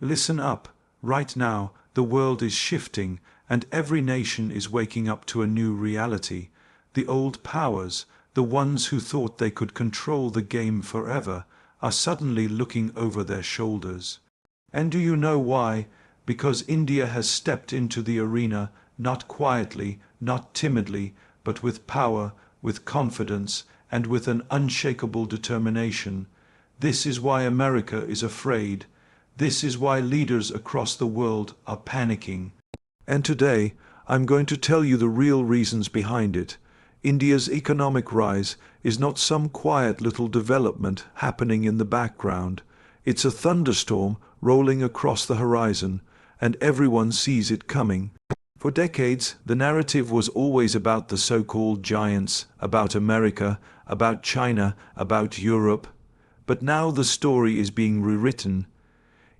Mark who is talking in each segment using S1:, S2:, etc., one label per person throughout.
S1: Listen up. Right now, the world is shifting, and every nation is waking up to a new reality. The old powers, the ones who thought they could control the game forever, are suddenly looking over their shoulders. And do you know why? Because India has stepped into the arena, not quietly, not timidly, but with power, with confidence, and with an unshakable determination. This is why America is afraid. This is why leaders across the world are panicking. And today, I'm going to tell you the real reasons behind it. India's economic rise is not some quiet little development happening in the background. It's a thunderstorm rolling across the horizon, and everyone sees it coming. For decades, the narrative was always about the so-called giants, about America, about China, about Europe. But now the story is being rewritten.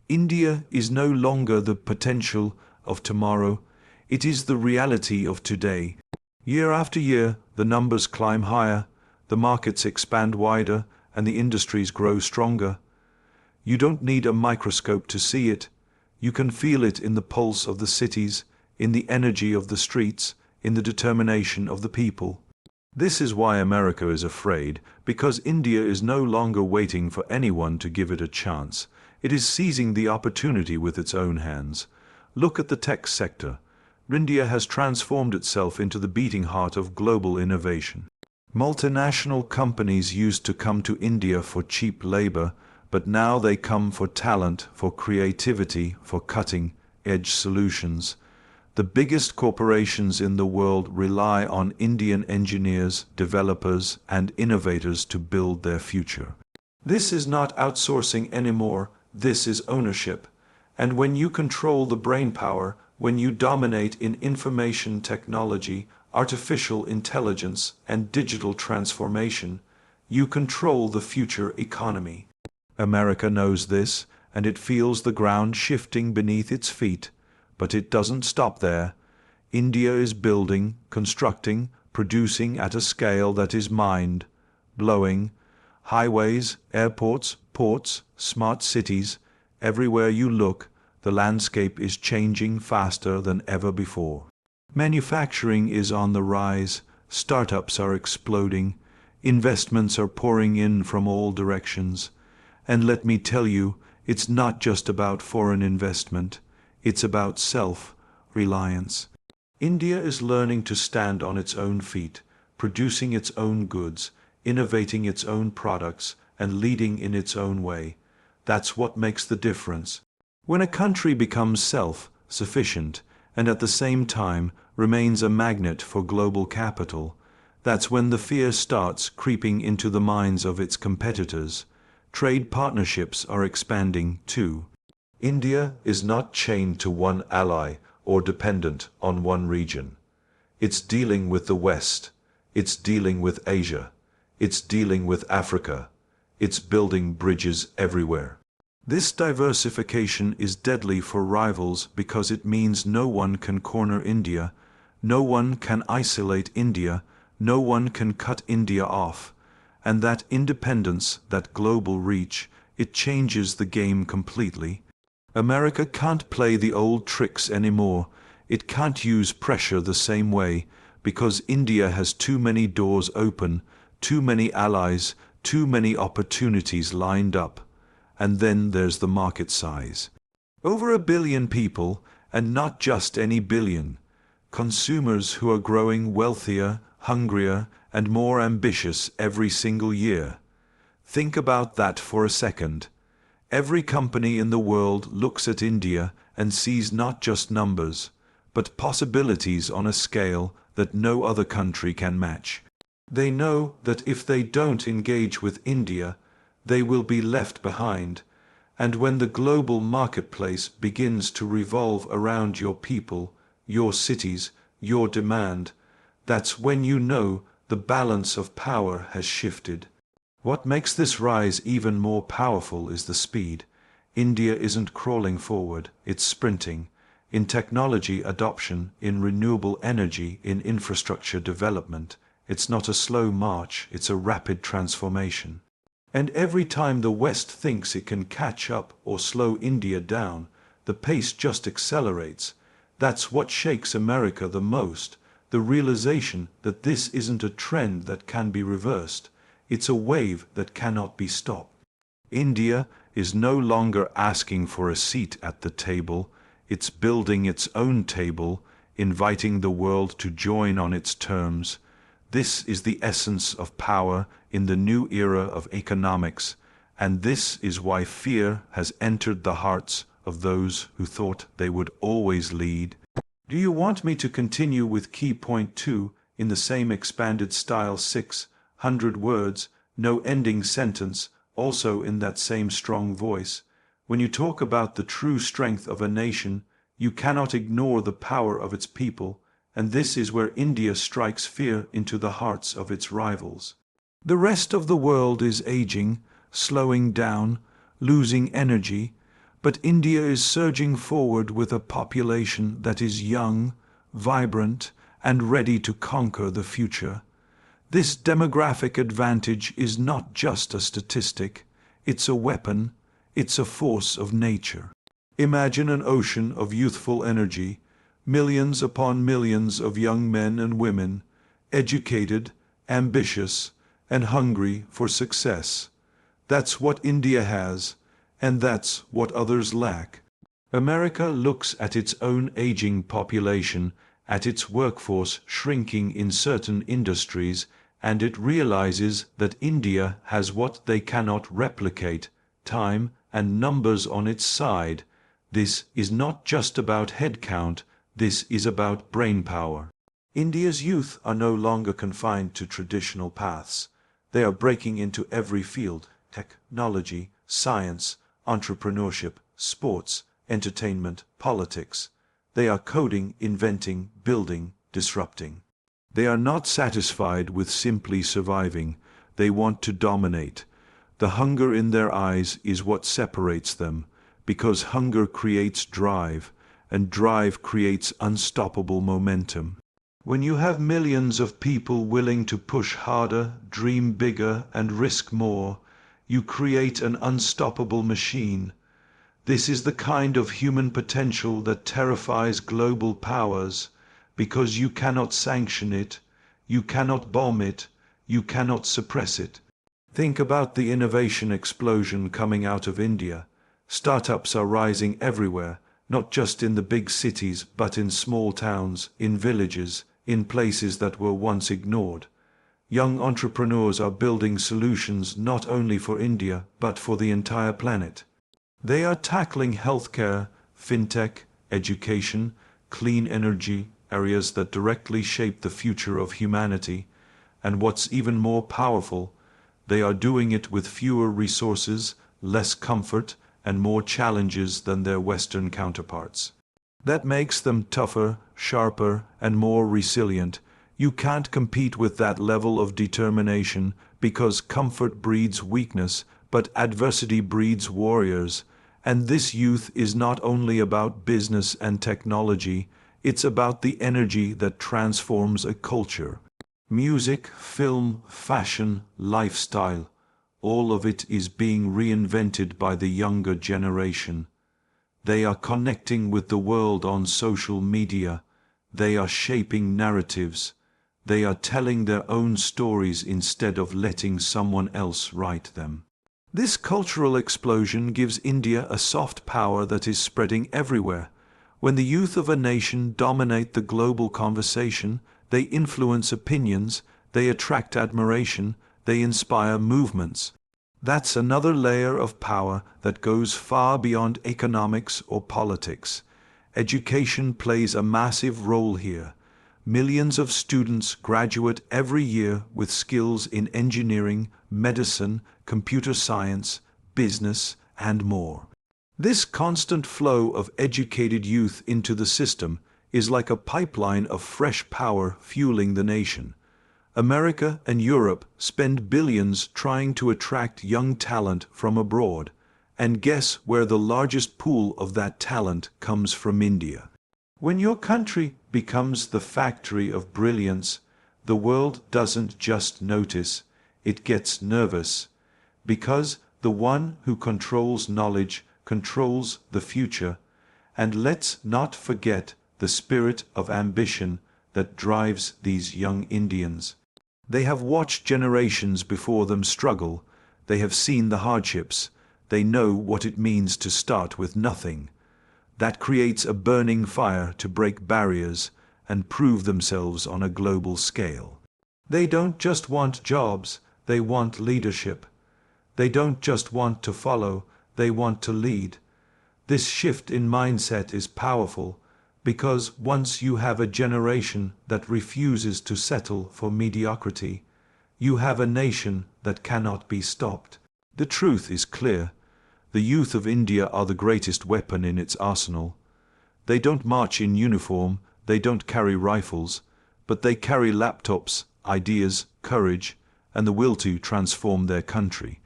S1: India is no longer the potential of tomorrow. It is the reality of today. Year after year, the numbers climb higher, the markets expand wider, and the industries grow stronger. You don't need a microscope to see it. You can feel it in the pulse of the cities, in the energy of the streets, in the determination of the people. This is why America is afraid, because India is no longer waiting for anyone to give it a chance. It is seizing the opportunity with its own hands. Look at the tech sector. India has transformed itself into the beating heart of global innovation. Multinational companies used to come to India for cheap labor, but now they come for talent, for creativity, for cutting-edge solutions. The biggest corporations in the world rely on Indian engineers, developers, and innovators to build their future. This is not outsourcing anymore, this is ownership. And when you control the brainpower, when you dominate in information technology, artificial intelligence, and digital transformation, you control the future economy. America knows this, and it feels the ground shifting beneath its feet. But it doesn't stop there. India is building, constructing, producing at a scale that is mind-blowing. Highways, airports, ports, smart cities, everywhere you look, the landscape is changing faster than ever before. Manufacturing is on the rise, startups are exploding, investments are pouring in from all directions. And let me tell you, it's not just about foreign investment. It's about self-reliance. India is learning to stand on its own feet, producing its own goods, innovating its own products, and leading in its own way. That's what makes the difference. When a country becomes self-sufficient and at the same time remains a magnet for global capital, that's when the fear starts creeping into the minds of its competitors. Trade partnerships are expanding too. India is not chained to one ally or dependent on one region. It's dealing with the West. It's dealing with Asia. It's dealing with Africa. It's building bridges everywhere. This diversification is deadly for rivals because it means no one can corner India, no one can isolate India, no one can cut India off. And that independence, that global reach, it changes the game completely. America can't play the old tricks anymore. It can't use pressure the same way, because India has too many doors open, too many allies, too many opportunities lined up. And then there's the market size. Over 1 billion people, and not just any billion. Consumers who are growing wealthier, hungrier, and more ambitious every single year. Think about that for a second. Every company in the world looks at India and sees not just numbers, but possibilities on a scale that no other country can match. They know that if they don't engage with India, they will be left behind, and when the global marketplace begins to revolve around your people, your cities, your demand, that's when you know the balance of power has shifted. What makes this rise even more powerful is the speed. India isn't crawling forward, it's sprinting. In technology adoption, in renewable energy, in infrastructure development, it's not a slow march, it's a rapid transformation. And every time the West thinks it can catch up or slow India down, the pace just accelerates. That's what shakes America the most, the realization that this isn't a trend that can be reversed. It's a wave that cannot be stopped. India is no longer asking for a seat at the table. It's building its own table, inviting the world to join on its terms. This is the essence of power in the new era of economics, and this is why fear has entered the hearts of those who thought they would always lead. Do you want me to continue with key point 2 in the same expanded style, 600 words, no ending sentence, also in that same strong voice? When you talk about the true strength of a nation, you cannot ignore the power of its people, and this is where India strikes fear into the hearts of its rivals. The rest of the world is aging, slowing down, losing energy, but India is surging forward with a population that is young, vibrant, and ready to conquer the future. This demographic advantage is not just a statistic, it's a weapon, it's a force of nature. Imagine an ocean of youthful energy, millions upon millions of young men and women, educated, ambitious, and hungry for success. That's what India has, and that's what others lack. America looks at its own aging population, at its workforce shrinking in certain industries, and it realizes that India has what they cannot replicate, time and numbers on its side. This is not just about headcount, this is about brainpower. India's youth are no longer confined to traditional paths. They are breaking into every field: technology, science, entrepreneurship, sports, entertainment, politics. They are coding, inventing, building, disrupting. They are not satisfied with simply surviving. They want to dominate. The hunger in their eyes is what separates them, because hunger creates drive, and drive creates unstoppable momentum. When you have millions of people willing to push harder, dream bigger, and risk more, you create an unstoppable machine. This is the kind of human potential that terrifies global powers, because you cannot sanction it, you cannot bomb it, you cannot suppress it. Think about the innovation explosion coming out of India. Startups are rising everywhere, not just in the big cities, but in small towns, in villages, in places that were once ignored. Young entrepreneurs are building solutions not only for India, but for the entire planet. They are tackling healthcare, fintech, education, clean energy, areas that directly shape the future of humanity. And what's even more powerful, they are doing it with fewer resources, less comfort, and more challenges than their Western counterparts. That makes them tougher, sharper, and more resilient. You can't compete with that level of determination, because comfort breeds weakness, but adversity breeds warriors. And this youth is not only about business and technology, it's about the energy that transforms a culture. Music, film, fashion, lifestyle, all of it is being reinvented by the younger generation. They are connecting with the world on social media. They are shaping narratives. They are telling their own stories instead of letting someone else write them. This cultural explosion gives India a soft power that is spreading everywhere. When the youth of a nation dominate the global conversation, they influence opinions, they attract admiration, they inspire movements. That's another layer of power that goes far beyond economics or politics. Education plays a massive role here. Millions of students graduate every year with skills in engineering, medicine, computer science, business, and more. This constant flow of educated youth into the system is like a pipeline of fresh power fueling the nation. America and Europe spend billions trying to attract young talent from abroad, and guess where the largest pool of that talent comes from? India. When your country becomes the factory of brilliance, the world doesn't just notice, it gets nervous, because the one who controls knowledge controls the future, And let's not forget the spirit of ambition that drives these young Indians. They have watched generations before them struggle. They have seen the hardships. They know what it means to start with nothing. That creates a burning fire to break barriers and prove themselves on a global scale. They don't just want jobs, they want leadership. They don't just want to follow, they want to lead. This shift in mindset is powerful because once you have a generation that refuses to settle for mediocrity, you have a nation that cannot be stopped. The truth is clear. The youth of India are the greatest weapon in its arsenal. They don't march in uniform, they don't carry rifles, but they carry laptops, ideas, courage, and the will to transform their country.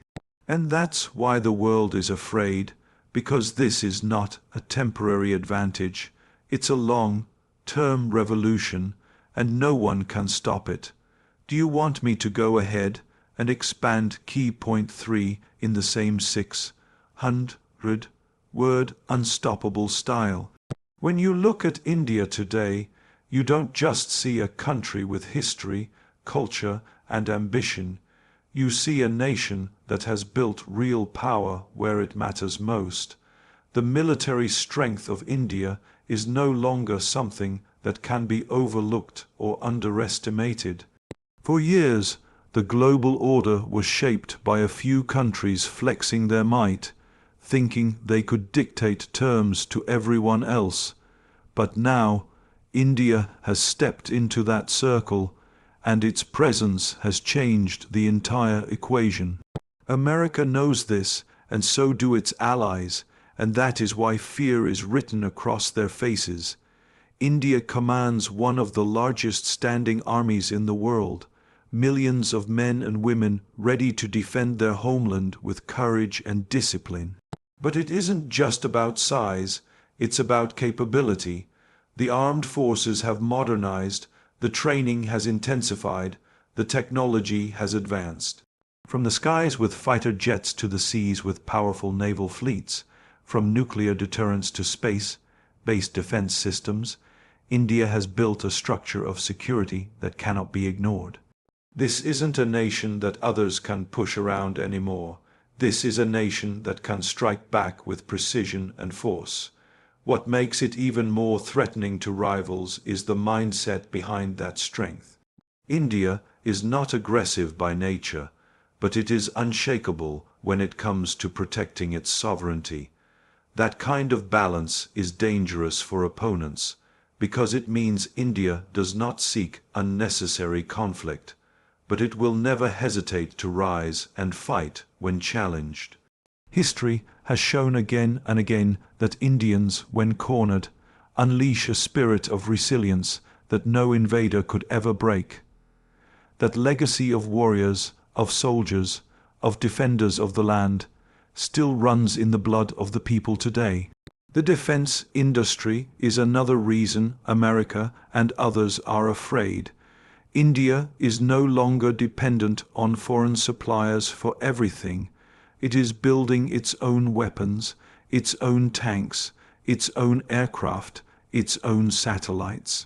S1: And that's why the world is afraid, because this is not a temporary advantage. It's a long-term revolution, and no one can stop it. Do you want me to go ahead and expand key point 3 in the same 600-word unstoppable style? When you look at India today, you don't just see a country with history, culture, and ambition. You see a nation that has built real power where it matters most. The military strength of India is no longer something that can be overlooked or underestimated. For years, the global order was shaped by a few countries flexing their might, thinking they could dictate terms to everyone else. But now, India has stepped into that circle, and its presence has changed the entire equation. America knows this, and so do its allies, and that is why fear is written across their faces. India commands one of the largest standing armies in the world, millions of men and women ready to defend their homeland with courage and discipline. But it isn't just about size, it's about capability. The armed forces have modernized, the training has intensified, the technology has advanced. From the skies with fighter jets to the seas with powerful naval fleets, from nuclear deterrence to space-based defense systems, India has built a structure of security that cannot be ignored. This isn't a nation that others can push around anymore. This is a nation that can strike back with precision and force. What makes it even more threatening to rivals is the mindset behind that strength. India is not aggressive by nature, but it is unshakable when it comes to protecting its sovereignty. That kind of balance is dangerous for opponents, because it means India does not seek unnecessary conflict, but it will never hesitate to rise and fight when challenged. History has shown again and again that Indians, when cornered, unleash a spirit of resilience that no invader could ever break. That legacy of warriors, of soldiers, of defenders of the land, still runs in the blood of the people today. The defense industry is another reason America and others are afraid. India is no longer dependent on foreign suppliers for everything. It is building its own weapons, its own tanks, its own aircraft, its own satellites.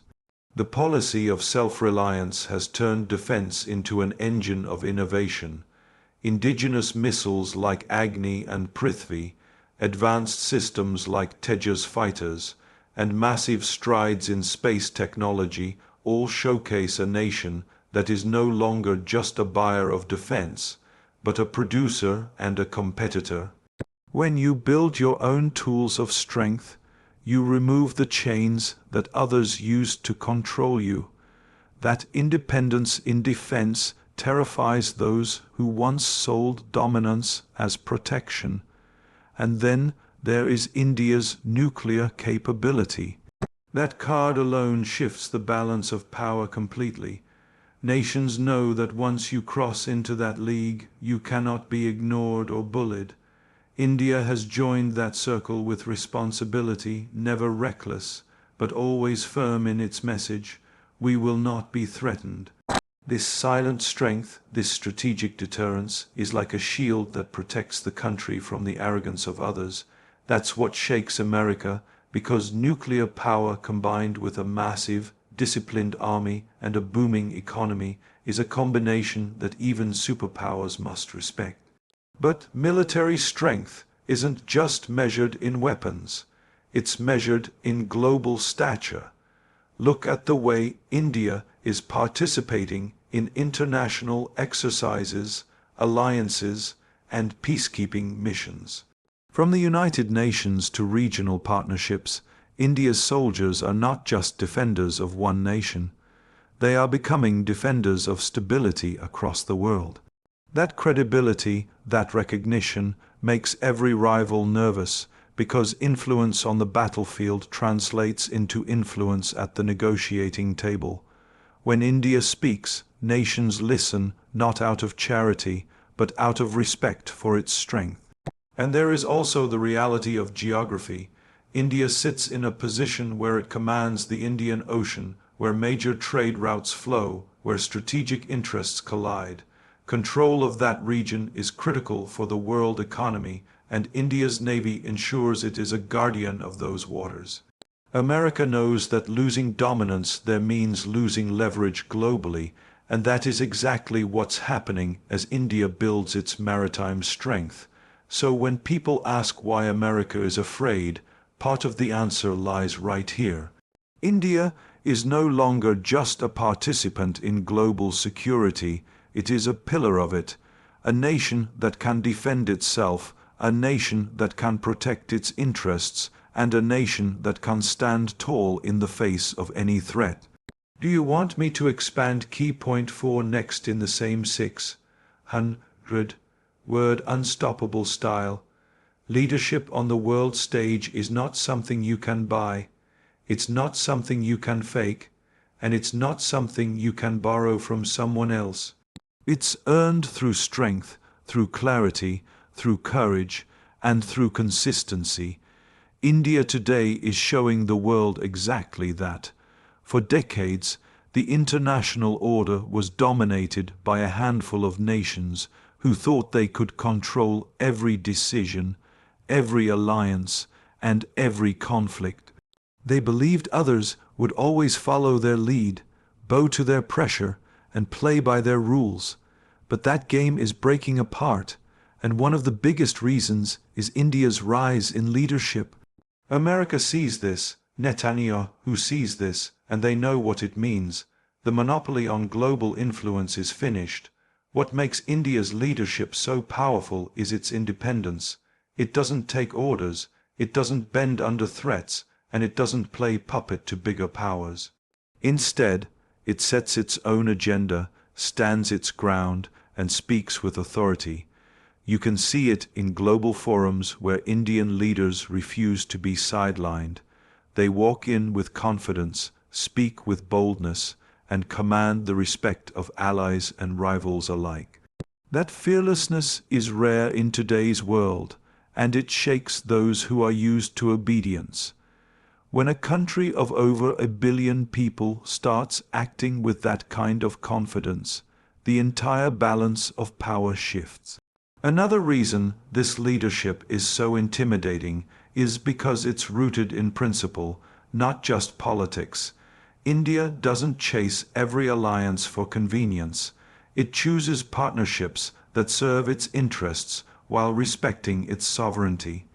S1: The policy of self-reliance has turned defense into an engine of innovation. Indigenous missiles like Agni and Prithvi, advanced systems like Tejas fighters, and massive strides in space technology all showcase a nation that is no longer just a buyer of defense, but a producer and a competitor. When you build your own tools of strength, you remove the chains that others used to control you. That independence in defense terrifies those who once sold dominance as protection. And then there is India's nuclear capability. That card alone shifts the balance of power completely. Nations know that once you cross into that league, you cannot be ignored or bullied. India has joined that circle with responsibility, never reckless, but always firm in its message: we will not be threatened. This silent strength, this strategic deterrence, is like a shield that protects the country from the arrogance of others. That's what shakes America, because nuclear power combined with a massive, disciplined army and a booming economy is a combination that even superpowers must respect. But military strength isn't just measured in weapons. It's measured in global stature. Look at the way India is participating in international exercises, alliances, and peacekeeping missions. From the United Nations to regional partnerships, India's soldiers are not just defenders of one nation. They are becoming defenders of stability across the world. That credibility, that recognition, makes every rival nervous, because influence on the battlefield translates into influence at the negotiating table. When India speaks, nations listen not out of charity, but out of respect for its strength. And there is also the reality of geography. India sits in a position where it commands the Indian Ocean, where major trade routes flow, where strategic interests collide. Control of that region is critical for the world economy, and India's navy ensures it is a guardian of those waters. America knows that losing dominance there means losing leverage globally, and that is exactly what's happening as India builds its maritime strength. So when people ask why America is afraid, part of the answer lies right here. India is no longer just a participant in global security, it is a pillar of it, a nation that can defend itself, a nation that can protect its interests, and a nation that can stand tall in the face of any threat. Do you want me to expand key point 4 next in the same 600-word unstoppable style? Leadership on the world stage is not something you can buy, it's not something you can fake, and it's not something you can borrow from someone else. It's earned through strength, through clarity, through courage, and through consistency. India today is showing the world exactly that. For decades, the international order was dominated by a handful of nations who thought they could control every decision, every alliance, and every conflict. They believed others would always follow their lead, bow to their pressure, and play by their rules. But that game is breaking apart, and one of the biggest reasons is India's rise in leadership. America sees this, Netanyahu sees this, and they know what it means. The monopoly on global influence is finished. What makes India's leadership so powerful is its independence. It doesn't take orders, it doesn't bend under threats, and it doesn't play puppet to bigger powers. Instead, it sets its own agenda, stands its ground, and speaks with authority. You can see it in global forums where Indian leaders refuse to be sidelined. They walk in with confidence, speak with boldness, and command the respect of allies and rivals alike. That fearlessness is rare in today's world, and it shakes those who are used to obedience. When a country of over 1 billion people starts acting with that kind of confidence, the entire balance of power shifts. Another reason this leadership is so intimidating is because it's rooted in principle, not just politics. India doesn't chase every alliance for convenience. It chooses partnerships that serve its interests while respecting its sovereignty.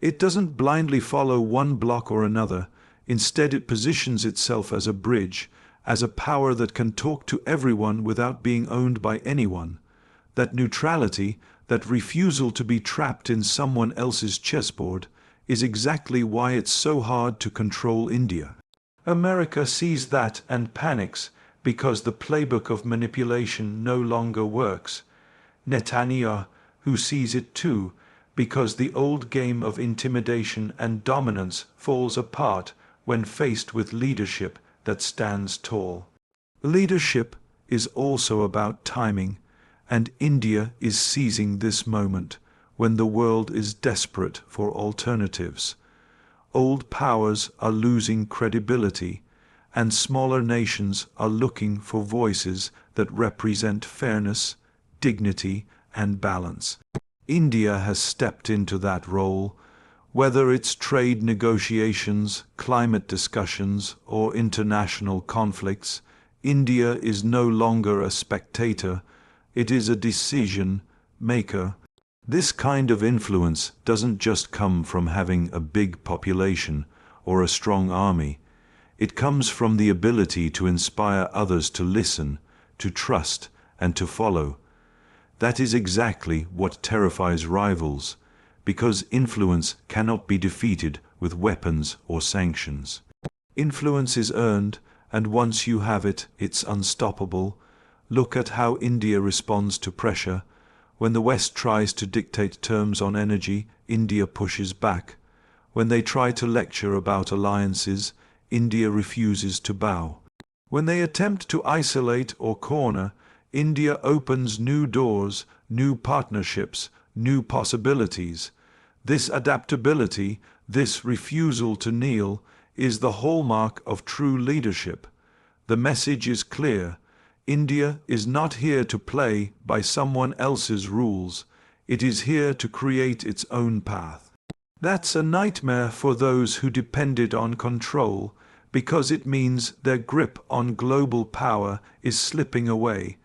S1: It doesn't blindly follow one bloc or another. Instead, it positions itself as a bridge, as a power that can talk to everyone without being owned by anyone. That neutrality, that refusal to be trapped in someone else's chessboard, is exactly why it's so hard to control India. America sees that and panics because the playbook of manipulation no longer works. Netanyahu sees it too, because the old game of intimidation and dominance falls apart when faced with leadership that stands tall. Leadership is also about timing, and India is seizing this moment when the world is desperate for alternatives. Old powers are losing credibility, and smaller nations are looking for voices that represent fairness, dignity, and balance. India has stepped into that role. Whether it's trade negotiations, climate discussions, or international conflicts, India is no longer a spectator, it is a decision maker. This kind of influence doesn't just come from having a big population or a strong army. It comes from the ability to inspire others to listen, to trust, and to follow. That is exactly what terrifies rivals, because influence cannot be defeated with weapons or sanctions. Influence is earned, and once you have it, it's unstoppable. Look at how India responds to pressure. When the West tries to dictate terms on energy, India pushes back. When they try to lecture about alliances, India refuses to bow. When they attempt to isolate or corner, India opens new doors, new partnerships, new possibilities. This adaptability, this refusal to kneel, is the hallmark of true leadership. The message is clear. India is not here to play by someone else's rules. It is here to create its own path. That's a nightmare for those who depended on control, because it means their grip on global power is slipping away.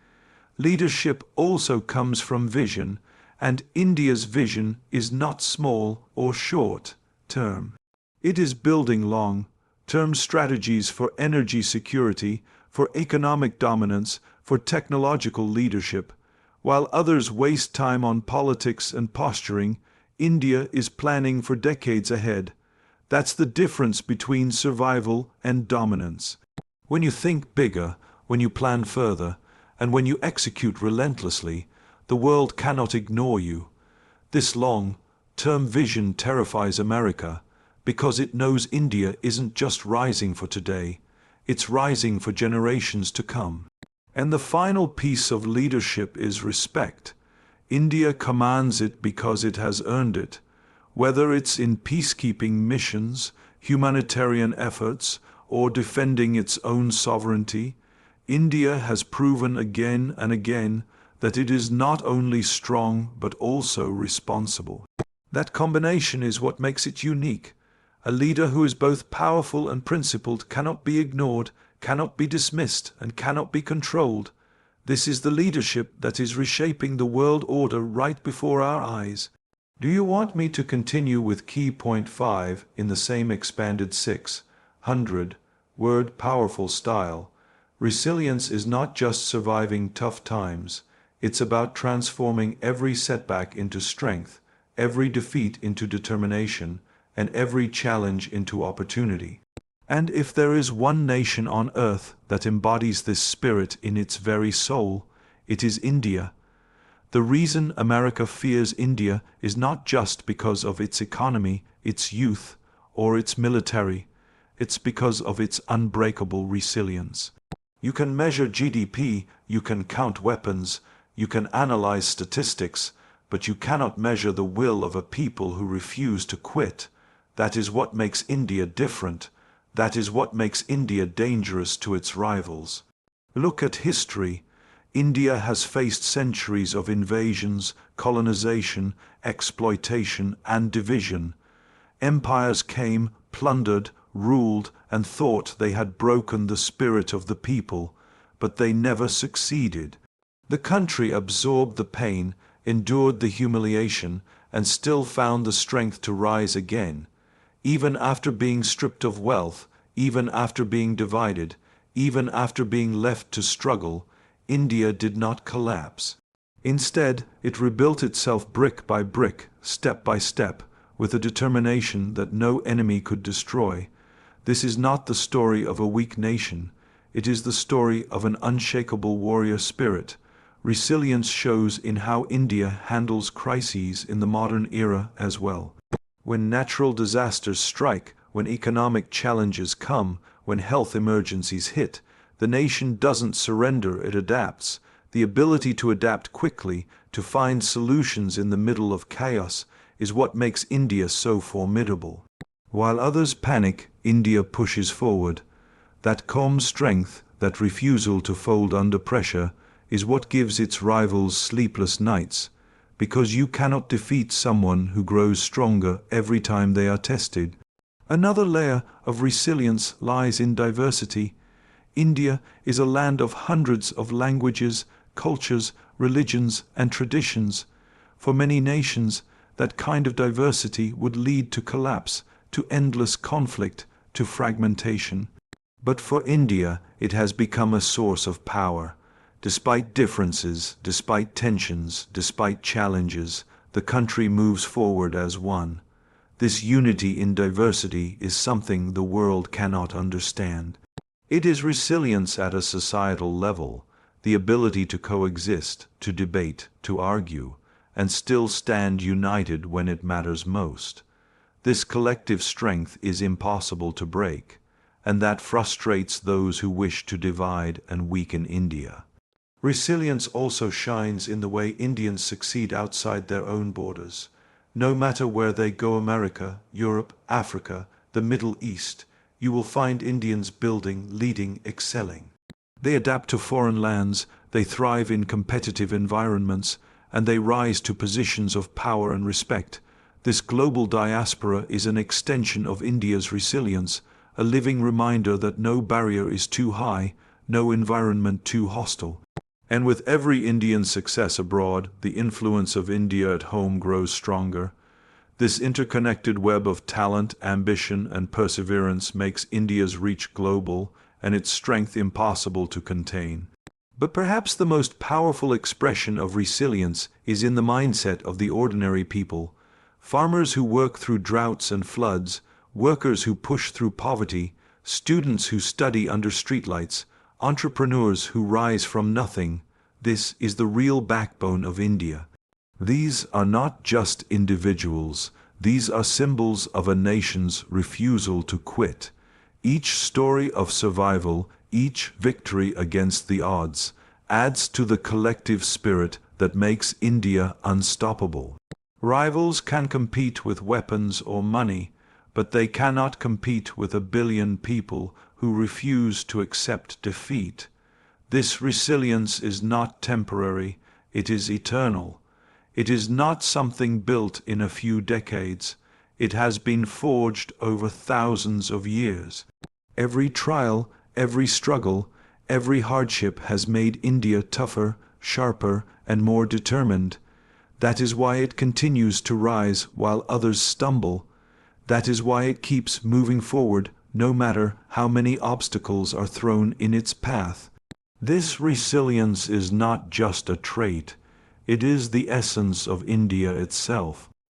S1: Leadership also comes from vision, and India's vision is not small or short-term. It is building long-term strategies for energy security, for economic dominance, for technological leadership. While others waste time on politics and posturing, India is planning for decades ahead. That's the difference between survival and dominance. When you think bigger, when you plan further, and when you execute relentlessly, the world cannot ignore you. This long-term vision terrifies America, because it knows India isn't just rising for today, it's rising for generations to come. And the final piece of leadership is respect. India commands it because it has earned it. Whether it's in peacekeeping missions, humanitarian efforts, or defending its own sovereignty, India has proven again and again that it is not only strong but also responsible. That combination is what makes it unique. A leader who is both powerful and principled cannot be ignored, cannot be dismissed, and cannot be controlled. This is the leadership that is reshaping the world order right before our eyes. Do you want me to continue with key point 5 in the same expanded 600-word powerful style? Resilience is not just surviving tough times. It's about transforming every setback into strength, every defeat into determination, and every challenge into opportunity. And if there is one nation on earth that embodies this spirit in its very soul, it is India. The reason America fears India is not just because of its economy, its youth, or its military. It's because of its unbreakable resilience. You can measure GDP, you can count weapons, you can analyze statistics, but you cannot measure the will of a people who refuse to quit. That is what makes India different. That is what makes India dangerous to its rivals. Look at history. India has faced centuries of invasions, colonization, exploitation, and division. Empires came, plundered, ruled, and thought they had broken the spirit of the people, but they never succeeded. The country absorbed the pain, endured the humiliation, and still found the strength to rise again. Even after being stripped of wealth, even after being divided, even after being left to struggle, India did not collapse. Instead, it rebuilt itself brick by brick, step by step, with a determination that no enemy could destroy. This is not the story of a weak nation. It is the story of an unshakable warrior spirit. Resilience shows in how India handles crises in the modern era as well. When natural disasters strike, when economic challenges come, when health emergencies hit, the nation doesn't surrender, it adapts. The ability to adapt quickly, to find solutions in the middle of chaos, is what makes India so formidable. While others panic, India pushes forward. That calm strength, that refusal to fold under pressure, is what gives its rivals sleepless nights. because you cannot defeat someone who grows stronger every time they are tested. Another layer of resilience lies in diversity. India is a land of hundreds of languages, cultures, religions, and traditions. For many nations, that kind of diversity would lead to collapse, to endless conflict, to fragmentation. But for India, it has become a source of power. Despite differences, despite tensions, despite challenges, the country moves forward as one. This unity in diversity is something the world cannot understand. It is resilience at a societal level, the ability to coexist, to debate, to argue, and still stand united when it matters most. This collective strength is impossible to break, and that frustrates those who wish to divide and weaken India. Resilience also shines in the way Indians succeed outside their own borders. No matter where they go, America, Europe, Africa, the Middle East, you will find Indians building, leading, excelling. They adapt to foreign lands, they thrive in competitive environments, and they rise to positions of power and respect. This global diaspora is an extension of India's resilience, a living reminder that no barrier is too high, no environment too hostile. And with every Indian's success abroad, the influence of India at home grows stronger. This interconnected web of talent, ambition, and perseverance makes India's reach global and its strength impossible to contain. But perhaps the most powerful expression of resilience is in the mindset of the ordinary people. Farmers who work through droughts and floods, workers who push through poverty, students who study under streetlights, entrepreneurs who rise from nothing. This is the real backbone of India. These are not just individuals. These are symbols of a nation's refusal to quit. Each story of survival, each victory against the odds, adds to the collective spirit that makes India unstoppable. Rivals can compete with weapons or money, but they cannot compete with 1 billion people who refuse to accept defeat. This resilience is not temporary, it is eternal. It is not something built in a few decades. It has been forged over thousands of years. Every trial, every struggle, every hardship has made India tougher, sharper, and more determined. That is why it continues to rise while others stumble. That is why it keeps moving forward, no matter how many obstacles are thrown in its path. This resilience is not just a trait, it is the essence of India itself.